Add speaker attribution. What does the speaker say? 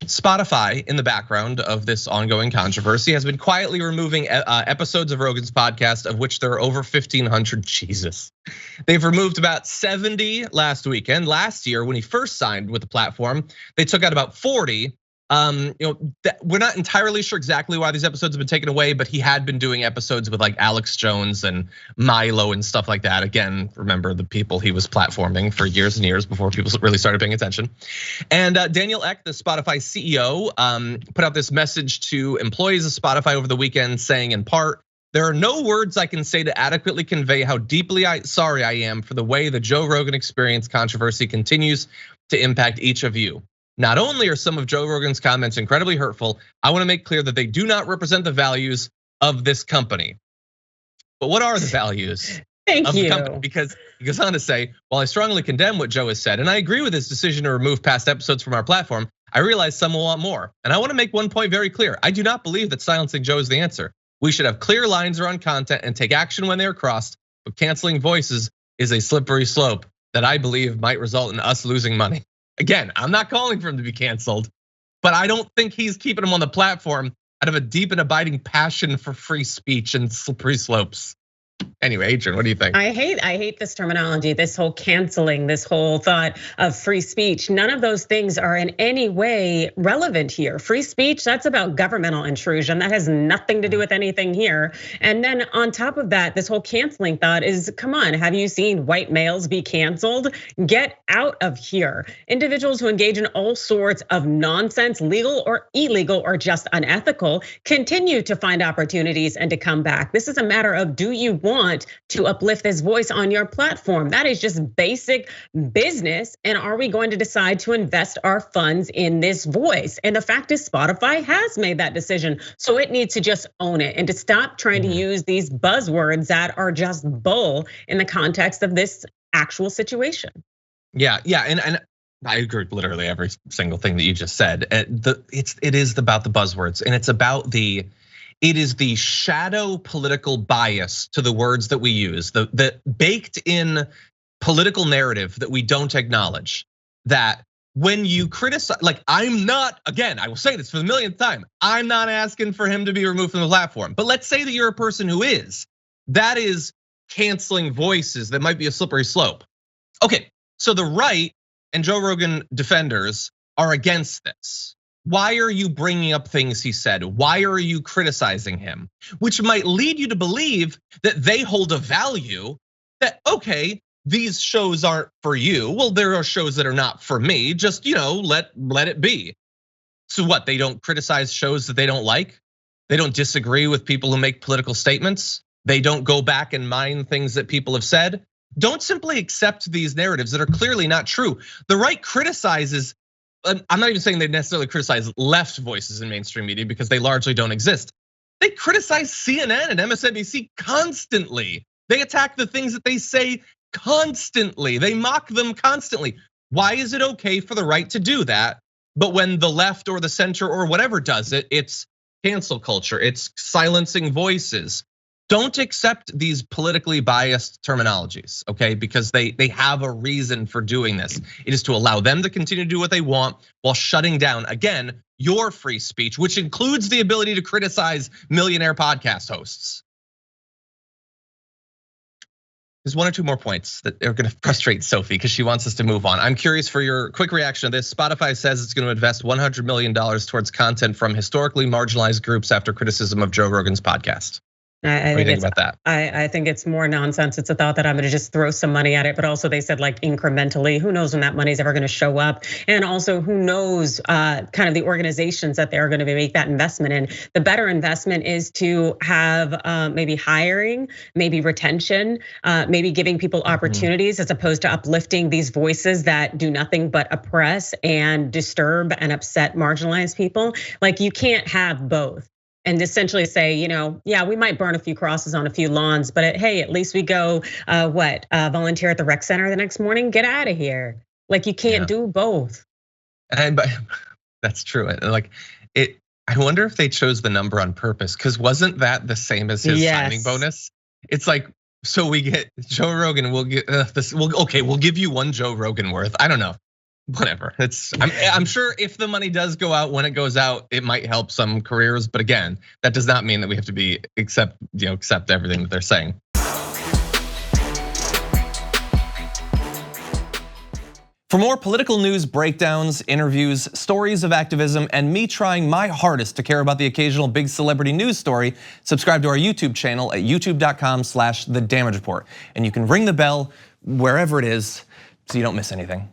Speaker 1: Spotify, in the background of this ongoing controversy, has been quietly removing episodes of Rogan's podcast, of which there are over 1,500. Jesus. They've removed about 70 last weekend. Last year, when he first signed with the platform, they took out about 40. We're not entirely sure exactly why these episodes have been taken away, but he had been doing episodes with like Alex Jones and Milo and stuff like that. Again, remember the people he was platforming for years and years before people really started paying attention. And Daniel Elk, the Spotify CEO, put out this message to employees of Spotify over the weekend saying, in part, "There are no words I can say to adequately convey how deeply sorry I am for the way the Joe Rogan Experience controversy continues to impact each of you. Not only are some of Joe Rogan's comments incredibly hurtful, I want to make clear that they do not represent the values of this company." But what are the values of the company? Because he goes on to say, "While I strongly condemn what Joe has said, and I agree with his decision to remove past episodes from our platform, I realize some will want more. And I want to make one point very clear. I do not believe that silencing Joe is the answer. We should have clear lines around content and take action when they are crossed, but canceling voices is a slippery slope that I believe might result in us losing money." Again, I'm not calling for him to be canceled, but I don't think he's keeping him on the platform out of a deep and abiding passion for free speech and slippery slopes. Anyway, Adrienne, what do you think?
Speaker 2: I hate this terminology, this whole canceling, this whole thought of free speech. None of those things are in any way relevant here. Free speech, that's about governmental intrusion. That has nothing to do with anything here. And then on top of that, this whole canceling thought is, come on, have you seen white males be canceled? Get out of here. Individuals who engage in all sorts of nonsense, legal or illegal or just unethical, continue to find opportunities and to come back. This is a matter of, do you want to uplift his voice on your platform? That is just basic business. And are we going to decide to invest our funds in this voice? And the fact is, Spotify has made that decision. So it needs to just own it and to stop trying to use these buzzwords that are just bull in the context of this actual situation.
Speaker 1: Yeah, and I agree with literally every single thing that you just said. It is about the buzzwords, and it's about it is the shadow political bias to the words that we use, the baked in political narrative that we don't acknowledge. That when you criticize, like I'm not, again, I will say this for the millionth time, I'm not asking for him to be removed from the platform. But let's say that you're a person who is. That is canceling voices that might be a slippery slope. Okay, so the right and Joe Rogan defenders are against this. Why are you bringing up things he said? Why are you criticizing him? Which might lead you to believe that they hold a value that, okay, these shows aren't for you. Well, there are shows that are not for me. Just, let it be. So what, they don't criticize shows that they don't like? They don't disagree with people who make political statements? They don't go back and mine things that people have said? Don't simply accept these narratives that are clearly not true. The right criticizes, I'm not even saying they necessarily criticize left voices in mainstream media because they largely don't exist. They criticize CNN and MSNBC constantly. They attack the things that they say constantly. They mock them constantly. Why is it okay for the right to do that? But when the left or the center or whatever does it, it's cancel culture, it's silencing voices. Don't accept these politically biased terminologies, okay? Because they have a reason for doing this. It is to allow them to continue to do what they want while shutting down, again, your free speech, which includes the ability to criticize millionaire podcast hosts. There's one or two more points that are gonna frustrate Sophie because she wants us to move on. I'm curious for your quick reaction to this. Spotify says it's gonna invest $100 million towards content from historically marginalized groups after criticism of Joe Rogan's podcast.
Speaker 2: I think about that? I think it's more nonsense. It's a thought that I'm gonna just throw some money at it, but also they said like incrementally. Who knows when that money's ever gonna show up? And also who knows kind of the organizations that they're gonna make that investment in. The better investment is to have maybe hiring, maybe retention, maybe giving people opportunities as opposed to uplifting these voices that do nothing but oppress and disturb and upset marginalized people. Like you can't have both. And essentially say, yeah, we might burn a few crosses on a few lawns, but hey, at least we go, volunteer at the rec center the next morning. Get out of here. Like you can't do both.
Speaker 1: And that's true. Like I wonder if they chose the number on purpose, because wasn't that the same as his signing bonus? It's like, so we get Joe Rogan, we'll get this. We'll give you one Joe Rogan worth. I don't know. whatever. I'm sure if the money does go out, when it goes out, it might help some careers. But again, that does not mean that we have to accept everything that they're saying.
Speaker 3: For more political news breakdowns, interviews, stories of activism, and me trying my hardest to care about the occasional big celebrity news story, subscribe to our YouTube channel at youtube.com/thedamagereport. And you can ring the bell wherever it is so you don't miss anything.